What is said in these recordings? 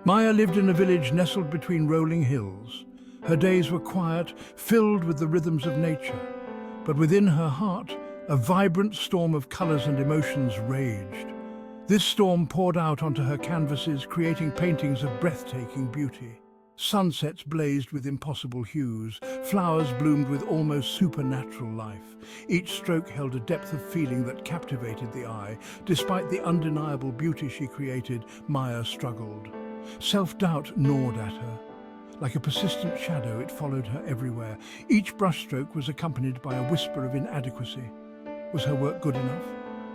Maya lived in a village nestled between rolling hills. Her days were quiet, filled with the rhythms of nature. But within her heart, a vibrant storm of colors and emotions raged. This storm poured out onto her canvases, creating paintings of breathtaking beauty. Sunsets blazed with impossible hues, flowers bloomed with almost supernatural life. Each stroke held a depth of feeling that captivated the eye. Despite the undeniable beauty she created, Maya struggled. Self-doubt gnawed at her. Like a persistent shadow, it followed her everywhere. Each brushstroke was accompanied by a whisper of inadequacy. Was her work good enough?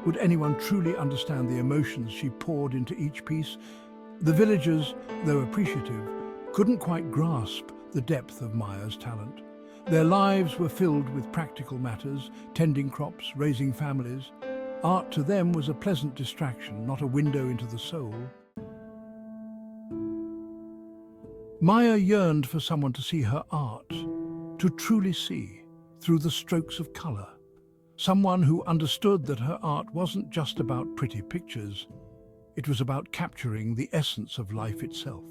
Would anyone truly understand the emotions she poured into each piece? The villagers, though appreciative, couldn't quite grasp the depth of Maya's talent. Their lives were filled with practical matters, tending crops, raising families. Art to them was a pleasant distraction, not a window into the soul. Maya yearned for someone to see her art, to truly see, through the strokes of color. Someone who understood that her art wasn't just about pretty pictures. It was about capturing the essence of life itself.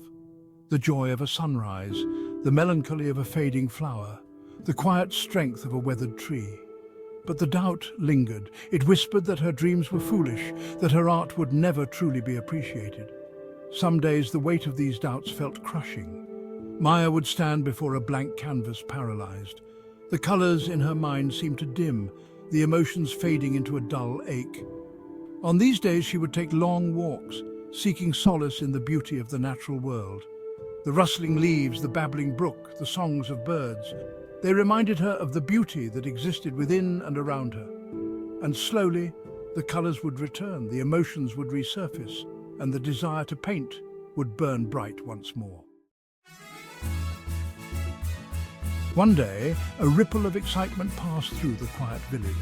The joy of a sunrise, the melancholy of a fading flower, the quiet strength of a weathered tree. But the doubt lingered. It whispered that her dreams were foolish, that her art would never truly be appreciated. Some days the weight of these doubts felt crushing. Maya would stand before a blank canvas, paralyzed. The colors in her mind seemed to dim, the emotions fading into a dull ache. On these days she would take long walks, seeking solace in the beauty of the natural world. The rustling leaves, the babbling brook, the songs of birds. They reminded her of the beauty that existed within and around her. And slowly, the colors would return, the emotions would resurface, and the desire to paint would burn bright once more. One day, a ripple of excitement passed through the quiet village.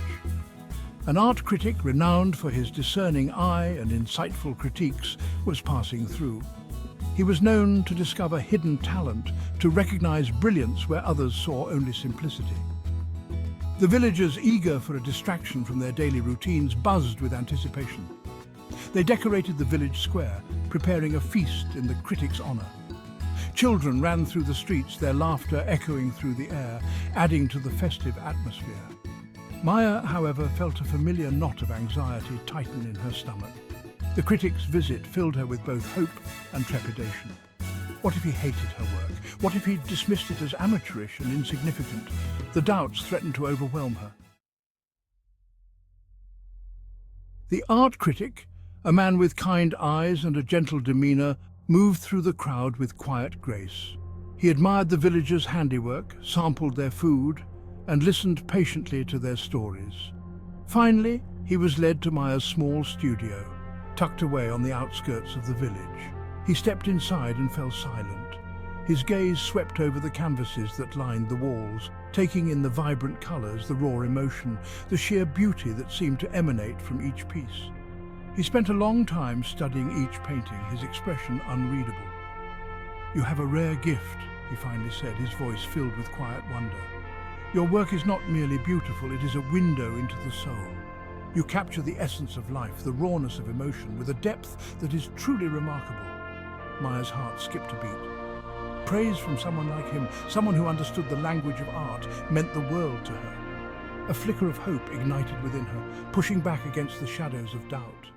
An art critic renowned for his discerning eye and insightful critiques was passing through. He was known to discover hidden talent, to recognize brilliance where others saw only simplicity. The villagers, eager for a distraction from their daily routines, buzzed with anticipation. They decorated the village square, preparing a feast in the critic's honor. Children ran through the streets, their laughter echoing through the air, adding to the festive atmosphere. Maya, however, felt a familiar knot of anxiety tighten in her stomach. The critic's visit filled her with both hope and trepidation. What if he hated her work? What if he dismissed it as amateurish and insignificant? The doubts threatened to overwhelm her. The art critic, a man with kind eyes and a gentle demeanor, moved through the crowd with quiet grace. He admired the villagers' handiwork, sampled their food, and listened patiently to their stories. Finally, he was led to Maya's small studio, tucked away on the outskirts of the village. He stepped inside and fell silent. His gaze swept over the canvases that lined the walls, taking in the vibrant colors, the raw emotion, the sheer beauty that seemed to emanate from each piece. He spent a long time studying each painting, his expression unreadable. "You have a rare gift," he finally said, his voice filled with quiet wonder. "Your work is not merely beautiful, it is a window into the soul. You capture the essence of life, the rawness of emotion, with a depth that is truly remarkable." Maya's heart skipped a beat. Praise from someone like him, someone who understood the language of art, meant the world to her. A flicker of hope ignited within her, pushing back against the shadows of doubt.